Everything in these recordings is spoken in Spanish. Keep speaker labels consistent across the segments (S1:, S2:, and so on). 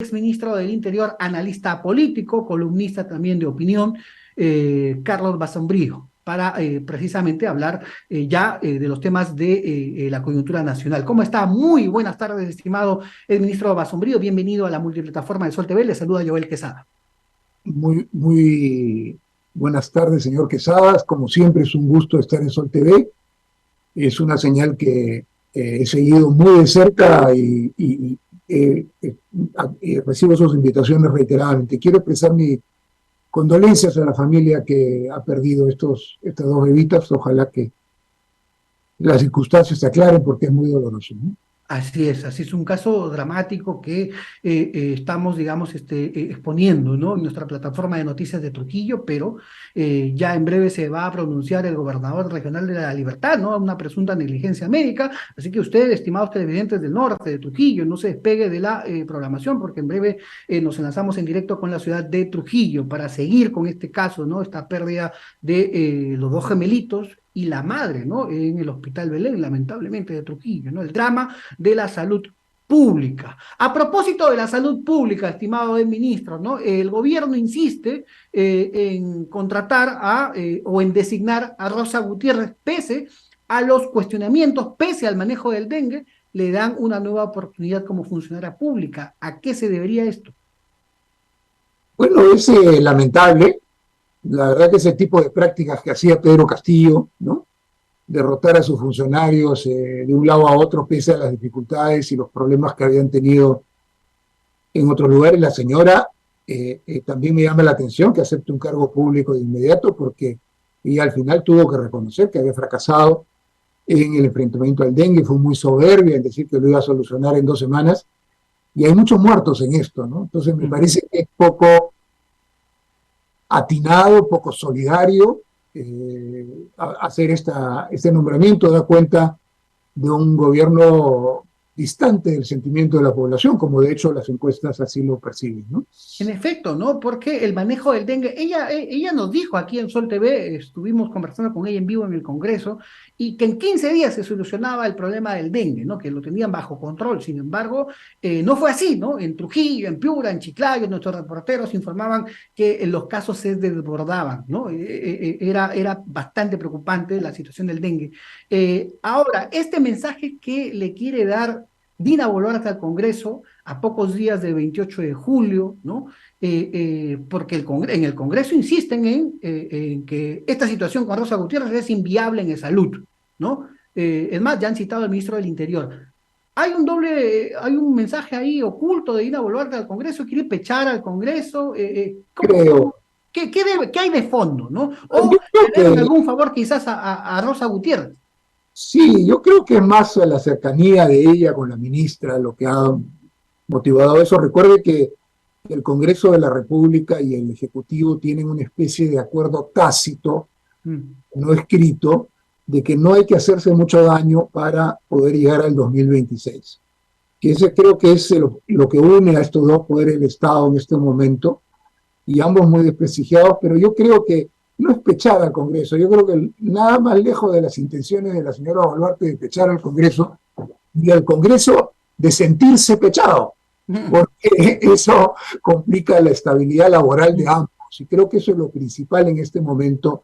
S1: exministro del Interior, analista político, columnista también de opinión, Carlos Basombrío, para precisamente hablar de los temas de la coyuntura nacional. ¿Cómo está? Muy buenas tardes, estimado el ministro Basombrío. Bienvenido a la multiplataforma de Sol TV. Le saluda Joel Quesada.
S2: Muy buenas tardes, señor Quesadas. Como siempre, es un gusto estar en Sol TV. Es una señal que he seguido muy de cerca y recibo sus invitaciones reiteradamente. Quiero expresar mis condolencias a la familia que ha perdido estas dos bebitas. Ojalá que las circunstancias se aclaren porque es muy doloroso, ¿no?
S1: Así es un caso dramático que estamos, digamos, exponiendo, ¿no? En nuestra plataforma de noticias de Trujillo, pero ya en breve se va a pronunciar el gobernador regional de La Libertad, ¿no? Una presunta negligencia médica, así que ustedes, estimados televidentes del norte, de Trujillo, no se despegue de la programación, porque en breve nos enlazamos en directo con la ciudad de Trujillo para seguir con este caso, ¿no? Esta pérdida de los dos gemelitos y la madre, ¿no? En el Hospital Belén, lamentablemente, de Trujillo, ¿no? El drama de la salud pública. A propósito de la salud pública, estimado ministro, ¿no? El gobierno insiste en contratar o en designar a Rosa Gutiérrez, pese a los cuestionamientos, pese al manejo del dengue, le dan una nueva oportunidad como funcionaria pública. ¿A qué se debería esto?
S2: Bueno, es lamentable. La verdad que ese tipo de prácticas que hacía Pedro Castillo, ¿no? Derrotar a sus funcionarios de un lado a otro pese a las dificultades y los problemas que habían tenido en otros lugares. La señora también me llama la atención que acepte un cargo público de inmediato porque ella al final tuvo que reconocer que había fracasado en el enfrentamiento al dengue, fue muy soberbia en decir que lo iba a solucionar en 2 semanas y hay muchos muertos en esto, ¿no? Entonces me parece que es poco atinado, poco solidario hacer este nombramiento, da cuenta de un gobierno distante del sentimiento de la población, como de hecho las encuestas así lo perciben, ¿no?
S1: En efecto, ¿no? Porque el manejo del dengue, ella nos dijo aquí en Sol TV, estuvimos conversando con ella en vivo en el Congreso, y que en 15 días se solucionaba el problema del dengue, ¿no? Que lo tenían bajo control. Sin embargo, no fue así, ¿no? En Trujillo, en Piura, en Chiclayo, nuestros reporteros informaban que los casos se desbordaban, ¿no? Era bastante preocupante la situación del dengue. Ahora, este mensaje que le quiere dar Dina Boluarte al Congreso a pocos días del 28 de julio, ¿no? Porque en el Congreso insisten en que esta situación con Rosa Gutiérrez es inviable en salud, ¿no? Es más, ya han citado al ministro del Interior. Hay un mensaje ahí oculto de Dina Boluarte al Congreso, quiere pechar al Congreso,
S2: Creo,
S1: ¿qué hay de fondo, ¿no? O
S2: yo creo
S1: le deben
S2: que
S1: algún favor quizás a Rosa Gutiérrez.
S2: sí, yo creo que es más a la cercanía de ella con la ministra lo que ha motivado eso. Recuerde que el Congreso de la República y el Ejecutivo tienen una especie de acuerdo tácito,
S1: Mm.
S2: no escrito, de que no hay que hacerse mucho daño para poder llegar al 2026. Que ese creo que es lo que une a estos dos poderes del Estado en este momento, y ambos muy desprestigiados, pero yo creo que no es pechar al Congreso, yo creo que nada más lejos de las intenciones de la señora Boluarte de pechar al Congreso, y al Congreso de sentirse pechado, porque eso complica la estabilidad laboral de ambos, y creo que eso es lo principal en este momento,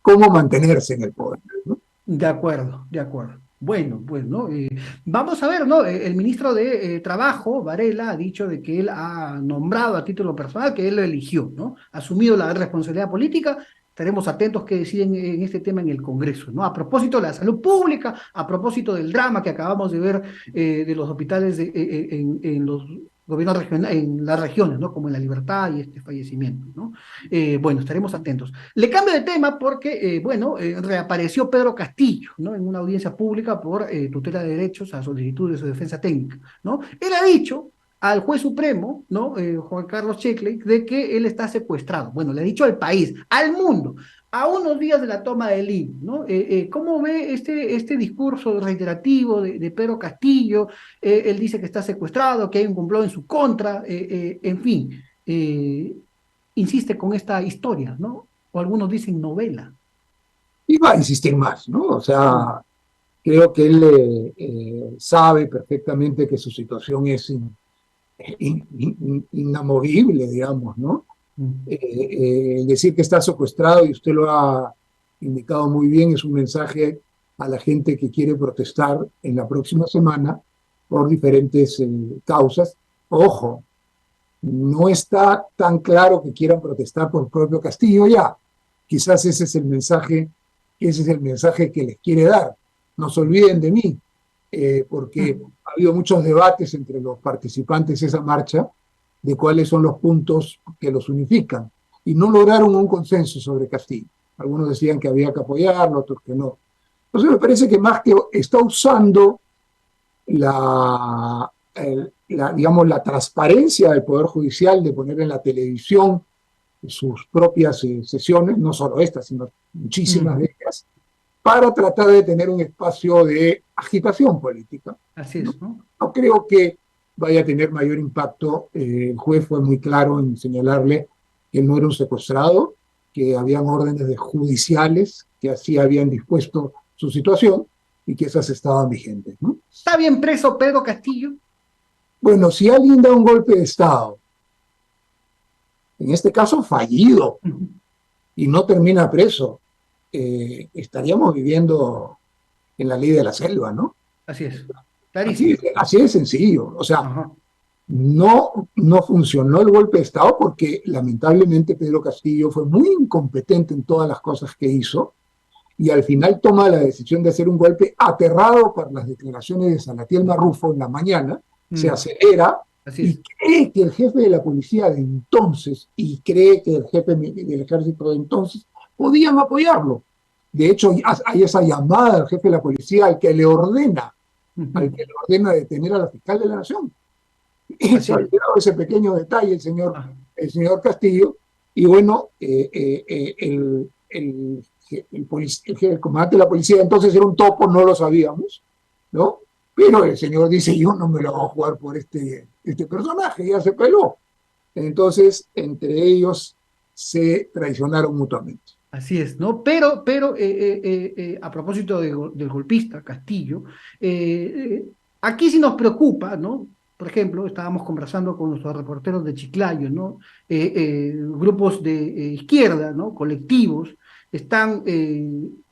S2: cómo mantenerse en el poder, ¿no?
S1: De acuerdo, de acuerdo. Bueno, pues, ¿no? Vamos a ver, ¿no? El ministro de Trabajo, Varela, ha dicho de que él ha nombrado a título personal, que él lo eligió, ¿no? Ha asumido la responsabilidad política. Estaremos atentos que deciden en este tema en el Congreso, ¿no? A propósito de la salud pública, a propósito del drama que acabamos de ver de los hospitales en los gobiernos regionales, en las regiones, ¿no? Como en La Libertad y este fallecimiento, ¿no? Bueno, estaremos atentos. Le cambio de tema porque, reapareció Pedro Castillo, ¿no? En una audiencia pública por tutela de derechos a solicitud de su defensa técnica, ¿no? Él ha dicho al juez supremo, ¿no? Juan Carlos Checkley, de que él está secuestrado. Bueno, le ha dicho al país, al mundo, a unos días de la toma del Lima, ¿no? ¿Cómo ve este discurso reiterativo de Pedro Castillo? Él dice que está secuestrado, que hay un complot en su contra, en fin. Insiste con esta historia, ¿no? O algunos dicen novela.
S2: Y va a insistir más, ¿no? O
S1: Mm.
S2: sea, creo que él sabe perfectamente que su situación es inamovible, digamos, ¿no?
S1: Mm.
S2: Decir que está secuestrado, y usted lo ha indicado muy bien, es un mensaje a la gente que quiere protestar en la próxima semana por diferentes causas. Ojo, no está tan claro que quieran protestar por el propio Castillo ya. Quizás ese es el mensaje que les quiere dar. No se olviden de mí, porque
S1: Mm.
S2: ha habido muchos debates entre los participantes de esa marcha de cuáles son los puntos que los unifican. Y no lograron un consenso sobre Castillo. Algunos decían que había que apoyarlo, otros que no. Entonces me parece que más que está usando digamos, la transparencia del Poder Judicial de poner en la televisión sus propias sesiones, no solo estas, sino muchísimas
S1: Mm.
S2: de ellas, para tratar de tener un espacio de agitación política.
S1: Así
S2: No,
S1: es, ¿no?
S2: no creo que vaya a tener mayor impacto. El juez fue muy claro en señalarle que él no era un secuestrado, que habían órdenes judiciales que así habían dispuesto su situación y que esas estaban vigentes, ¿no?
S1: ¿Está bien preso Pedro Castillo?
S2: Bueno, si alguien da un golpe de Estado, en este caso fallido,
S1: Ujú.
S2: y no termina preso, estaríamos viviendo en la ley de la selva, ¿no?
S1: Así es, clarísimo.
S2: Así de sencillo. O sea,
S1: Ajá.
S2: no funcionó el golpe de Estado porque lamentablemente Pedro Castillo fue muy incompetente en todas las cosas que hizo y al final toma la decisión de hacer un golpe aterrado por las declaraciones de Salatiel Marrufo en la mañana, se
S1: Mm.
S2: acelera
S1: Así
S2: y
S1: es.
S2: cree que el jefe de la policía de entonces y cree que el jefe del ejército de entonces podían apoyarlo. De hecho, hay esa llamada al jefe de la policía
S1: Ujú.
S2: al que le ordena detener a la fiscal de la nación. Y se
S1: Así
S2: ha
S1: es.
S2: olvidado ese pequeño detalle
S1: Ah.
S2: el señor Castillo, y bueno, el comandante de la policía entonces era un topo, no lo sabíamos, ¿no? Pero el señor dice, yo no me lo voy a jugar por este personaje, ya se peló. Entonces, entre ellos se traicionaron mutuamente.
S1: Así es, ¿no? Pero, a propósito del golpista, Castillo, aquí sí nos preocupa, ¿no? Por ejemplo, estábamos conversando con nuestros reporteros de Chiclayo, ¿no? Grupos de izquierda, ¿no? Colectivos, están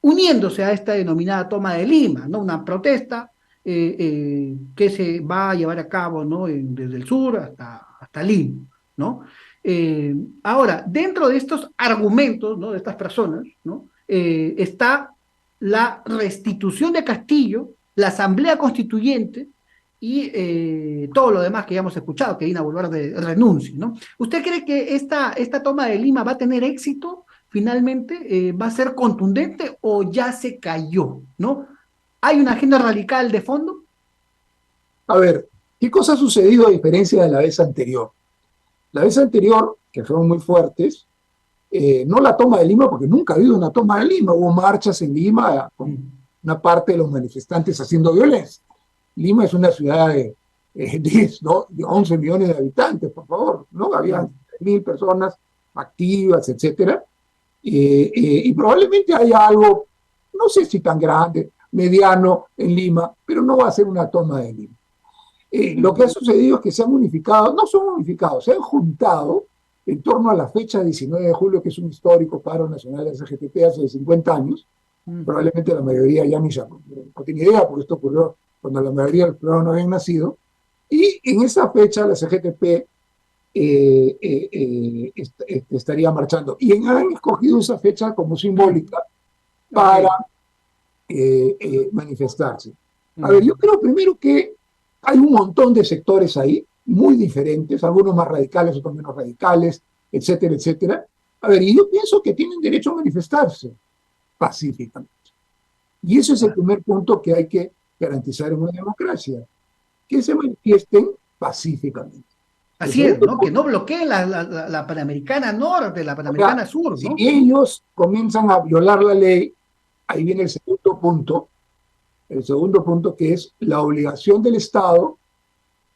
S1: uniéndose a esta denominada toma de Lima, ¿no? Una protesta que se va a llevar a cabo, ¿no? Desde el sur hasta Lima, ¿no? Eh, Ahora, dentro de estos argumentos, ¿no? De estas personas, ¿no? Está la restitución de Castillo, la Asamblea Constituyente y todo lo demás que ya hemos escuchado, que Dina Boluarte renuncie, ¿no? ¿Usted cree que esta toma de Lima va a tener éxito finalmente? ¿Va a ser contundente o ya se cayó, ¿no? ¿Hay una agenda radical de fondo?
S2: A ver, ¿qué cosa ha sucedido a diferencia de la vez anterior? La vez anterior, que fueron muy fuertes, no la toma de Lima, porque nunca ha habido una toma de Lima, hubo marchas en Lima con
S1: Mm.
S2: una parte de los manifestantes haciendo violencia. Lima es una ciudad de 10, ¿no? De 11 millones de habitantes, por favor, ¿no? Había
S1: Mm.
S2: 1.000 personas activas, etcétera, y probablemente haya algo, no sé si tan grande, mediano en Lima, pero no va a ser una toma de Lima. Lo que ha sucedido es que se han unificado, no son unificados, se han juntado en torno a la fecha 19 de julio, que es un histórico paro nacional de la CGTP hace 50 años.
S1: Mm.
S2: Probablemente la mayoría ya ni no tiene idea, porque esto ocurrió cuando la mayoría del pueblo no habían nacido. Y en esa fecha la CGTP estaría marchando. Y han escogido esa fecha como
S1: Mm.
S2: simbólica
S1: Ok.
S2: para manifestarse. A ver, yo
S1: Mm.
S2: creo primero que hay un montón de sectores ahí, muy diferentes, algunos más radicales, otros menos radicales, etcétera, etcétera. A ver, y yo pienso que tienen derecho a manifestarse pacíficamente. Y ese es el
S1: Ah.
S2: primer punto que hay que garantizar en una democracia, que se manifiesten pacíficamente. El
S1: Así es,
S2: segundo
S1: ¿no? Que
S2: punto,
S1: no bloqueen la Panamericana Norte, la
S2: o sea,
S1: Panamericana Sur,
S2: si
S1: ¿no?
S2: ellos comienzan a violar la ley, ahí viene el segundo punto que es la obligación del Estado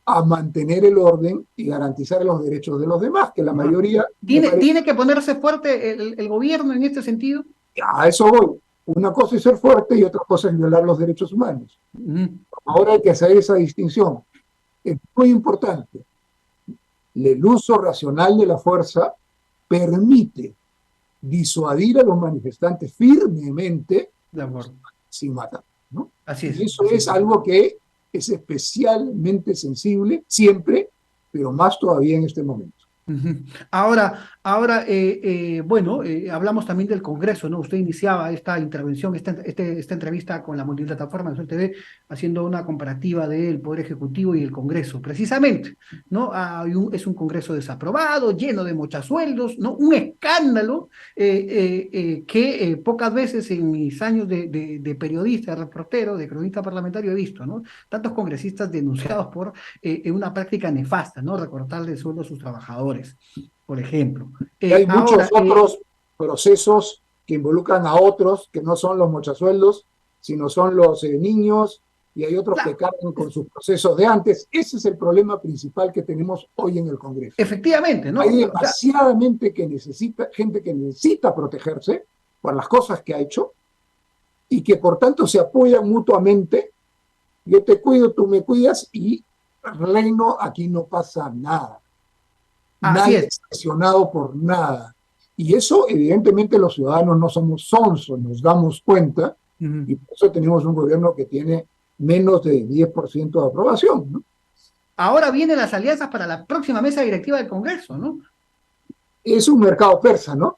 S2: a mantener el orden y garantizar los derechos de los demás, que la
S1: Ajá.
S2: mayoría, me
S1: ¿Tiene,
S2: parece,
S1: tiene que ponerse fuerte el gobierno en este sentido?
S2: a eso voy. Una cosa es ser fuerte y otra cosa es violar los derechos humanos.
S1: Ujú.
S2: Ahora hay que hacer esa distinción. Es muy importante. el uso racional de la fuerza permite disuadir a los manifestantes firmemente
S1: De acuerdo.
S2: sin matar, ¿no?
S1: Así
S2: Y
S1: es,
S2: eso
S1: así
S2: es
S1: es.
S2: algo que es especialmente sensible siempre, pero más todavía en este momento.
S1: Ujú. Ahora bueno, hablamos también del Congreso, ¿no? Usted iniciaba esta intervención, esta entrevista con la multiplataforma de Sol TV, haciendo una comparativa del Poder Ejecutivo y el Congreso, precisamente, ¿no? Es un Congreso desaprobado, lleno de mochasueldos, ¿no? Un escándalo que pocas veces en mis años de periodista, de reportero, de cronista parlamentario he visto, ¿no? Tantos congresistas denunciados por una práctica nefasta, ¿no? Recortarle el sueldo a sus trabajadores, por ejemplo.
S2: Y hay muchos
S1: Ahora,
S2: otros procesos que involucran a otros que no son los mochasueldos, sino son los niños, y hay otros que
S1: claro,
S2: cargan con sus procesos de antes. Ese es el problema principal que tenemos hoy en el Congreso.
S1: efectivamente,
S2: Hay
S1: ¿no? O sea,
S2: demasiadamente gente que necesita protegerse por las cosas que ha hecho y que por tanto se apoyan mutuamente. Yo te cuido, tú me cuidas y reino, aquí no pasa nada.
S1: así
S2: Nadie
S1: es.
S2: es presionado por nada. Y eso, evidentemente, los ciudadanos no somos sonsos, nos damos cuenta,
S1: Ujú.
S2: y por eso tenemos un gobierno que tiene menos de 10% de aprobación, ¿no?
S1: Ahora vienen las alianzas para la próxima mesa directiva del Congreso, ¿no?
S2: Es un mercado persa, ¿no?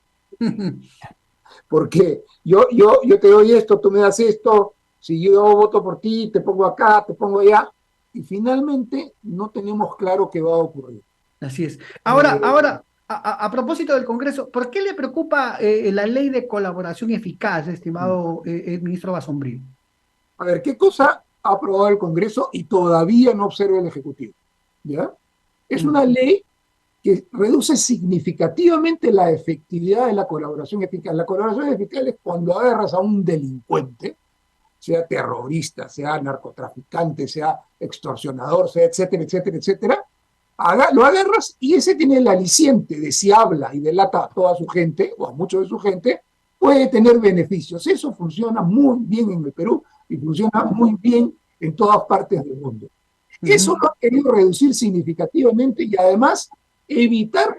S2: Porque yo te doy esto, tú me das esto, si yo voto por ti, te pongo acá, te pongo allá, y finalmente no tenemos claro qué va a ocurrir.
S1: Así es.
S2: Eh,
S1: A propósito del Congreso, ¿por qué le preocupa la ley de colaboración eficaz, estimado el ministro Bassombrí?
S2: a ver, ¿qué cosa ha aprobado el Congreso y todavía no observa el Ejecutivo? ¿Ya? Es una
S1: Mm.
S2: ley que reduce significativamente la efectividad de la colaboración eficaz. La colaboración eficaz es cuando agarras a un delincuente, sea terrorista, sea narcotraficante, sea extorsionador, sea etcétera, etcétera, etcétera, lo agarras y ese tiene el aliciente de si habla y delata a toda su gente o a muchos de su gente, puede tener beneficios. Eso funciona muy bien en el Perú y funciona muy bien en todas partes del mundo. Eso
S1: Ujú.
S2: lo ha querido reducir significativamente y además evitar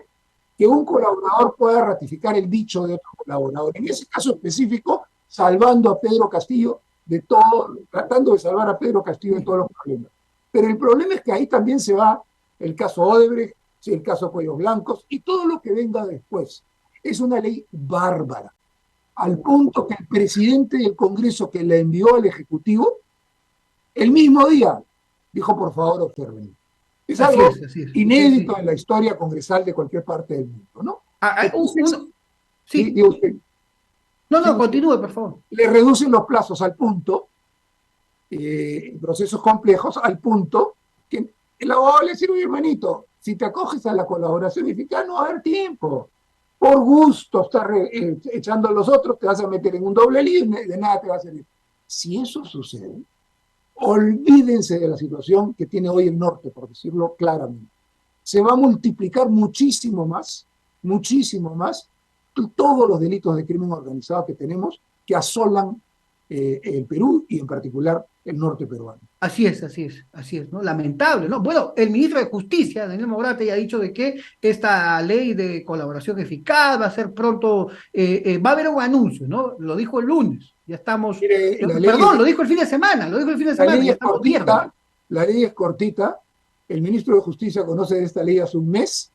S2: que un colaborador pueda ratificar el dicho de otro colaborador. En ese caso específico, salvando a Pedro Castillo de todo, tratando de salvar a Pedro Castillo de todos los problemas. Pero el problema es que ahí también se va el caso Odebrecht, el caso Cuellos Blancos y todo lo que venga después. Es una ley bárbara, al punto que el presidente del Congreso que la envió al Ejecutivo, el mismo día, dijo, por favor, observen. Es
S1: Así
S2: algo
S1: es, así es. Sí,
S2: inédito
S1: sí.
S2: en la historia congresal de cualquier parte del mundo, ¿no?
S1: Ah,
S2: Entonces, sí,
S1: sí.
S2: digo usted,
S1: No,
S2: digo
S1: no,
S2: usted,
S1: continúe, por favor.
S2: le reducen los plazos al punto, procesos complejos, al punto que el abogado le dice, oye, hermanito, si te acoges a la colaboración eficaz no va a haber tiempo. Por gusto estar echando a los otros, te vas a meter en un doble lío y de nada te va a servir. Si eso sucede, olvídense de la situación que tiene hoy el norte, por decirlo claramente. Se va a multiplicar muchísimo más, todos los delitos de crimen organizado que tenemos que asolan el Perú y en particular el norte peruano.
S1: Así es, ¿no? Lamentable, ¿no? Bueno, el ministro de Justicia, Daniel Mograte, ya ha dicho de que esta ley de colaboración eficaz va a ser pronto, va a haber un anuncio, ¿no? Lo dijo el lunes, ya estamos,
S2: Mire,
S1: perdón, lo dijo el fin de semana,
S2: la ley
S1: ya
S2: es
S1: estamos viernes.
S2: cortita, la ley es cortita, el ministro de Justicia conoce de esta ley hace un mes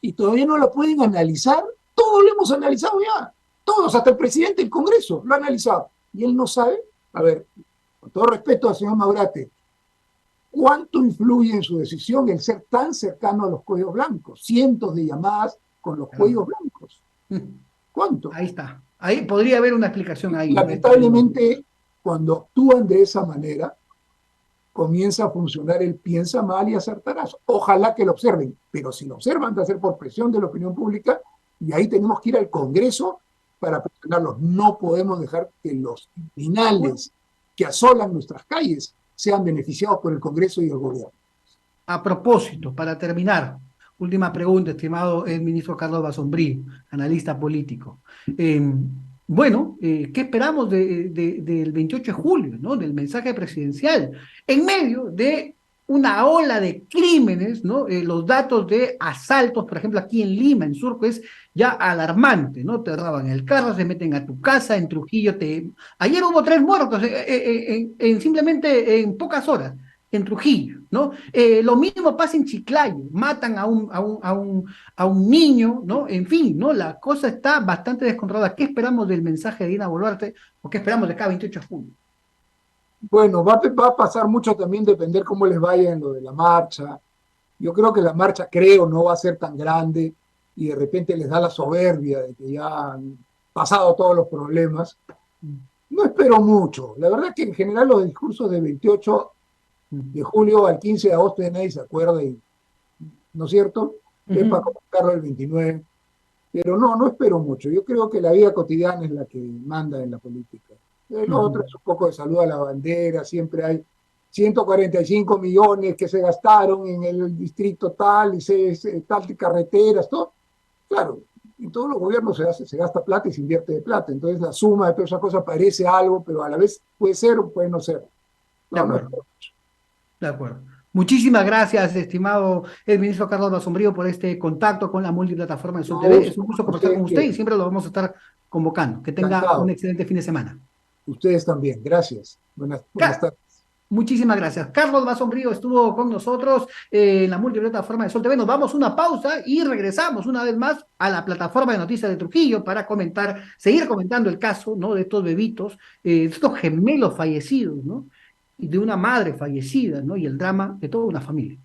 S2: y todavía no la pueden analizar. Todos lo hemos analizado ya, todos, hasta el presidente del Congreso lo ha analizado. Y él no sabe, a ver, con todo respeto al señor Maurate, ¿cuánto influye en su decisión el ser tan cercano a los cuellos blancos? Cientos de llamadas con los cuellos blancos. ¿Cuánto?
S1: Ahí está. Ahí podría haber una explicación ahí, ¿no?
S2: Lamentablemente, cuando actúan de esa manera, comienza a funcionar el piensa mal y acertarás. Ojalá que lo observen, pero si lo observan va a ser por presión de la opinión pública y ahí tenemos que ir al Congreso para presionarlos. No podemos dejar que los criminales que asolan nuestras calles sean beneficiados por el Congreso y el gobierno.
S1: A propósito, para terminar, última pregunta, estimado el ministro Carlos Bassombrí, analista político. Bueno, ¿qué esperamos del 28 de julio, ¿no? Del mensaje presidencial, en medio de una ola de crímenes, ¿no? Los datos de asaltos, por ejemplo, aquí en Lima, en Surco, es ya alarmante, ¿no? Te roban el carro, se meten a tu casa, en Trujillo te... Ayer hubo 3 muertos simplemente en pocas horas en Trujillo, ¿no? Lo mismo pasa en Chiclayo, matan a un niño, ¿no? En fin, ¿no? La cosa está bastante descontrolada. ¿Qué esperamos del mensaje de Dina Boluarte o qué esperamos de cada 28 de junio?
S2: Bueno, va a pasar mucho también depender cómo les vaya en lo de la marcha. Yo creo que la marcha, creo, no va a ser tan grande y de repente les da la soberbia de que ya han pasado todos los problemas. No espero mucho. La verdad es que en general los discursos de 28 de julio al 15 de agosto ya nadie se acuerda, y, ¿no es cierto? Es para
S1: Ujú,
S2: convocarlo el 29. Pero no, no espero mucho. Yo creo que la vida cotidiana es la que manda en la política. El otro
S1: ujú.
S2: es un poco de salud a la bandera, siempre hay 145 millones que se gastaron en el distrito tal, y tal de carreteras, todo. Claro, en todos los gobiernos se gasta plata y se invierte de plata. Entonces la suma de todas esas cosas parece algo, pero a la vez puede ser o puede no ser.
S1: De
S2: No, no
S1: acuerdo.
S2: espero.
S1: De acuerdo. Muchísimas gracias, estimado el ministro Carlos Basombrío, por este contacto con la multiplataforma de Sol
S2: No,
S1: TV. Es
S2: es
S1: un gusto conversar con
S2: usted
S1: usted
S2: que
S1: y siempre lo vamos a estar convocando. Que tenga un
S2: encantado.
S1: excelente fin de semana.
S2: Ustedes también. Gracias. Buenas tardes.
S1: Muchísimas gracias. Carlos Basombrío estuvo con nosotros en la multiplataforma de Sol TV. Nos vamos a una pausa y regresamos una vez más a la plataforma de noticias de Trujillo para comentar, seguir comentando el caso, ¿no? De estos bebitos, de estos gemelos fallecidos, ¿no? Y de una madre fallecida, ¿no? Y el drama de toda una familia.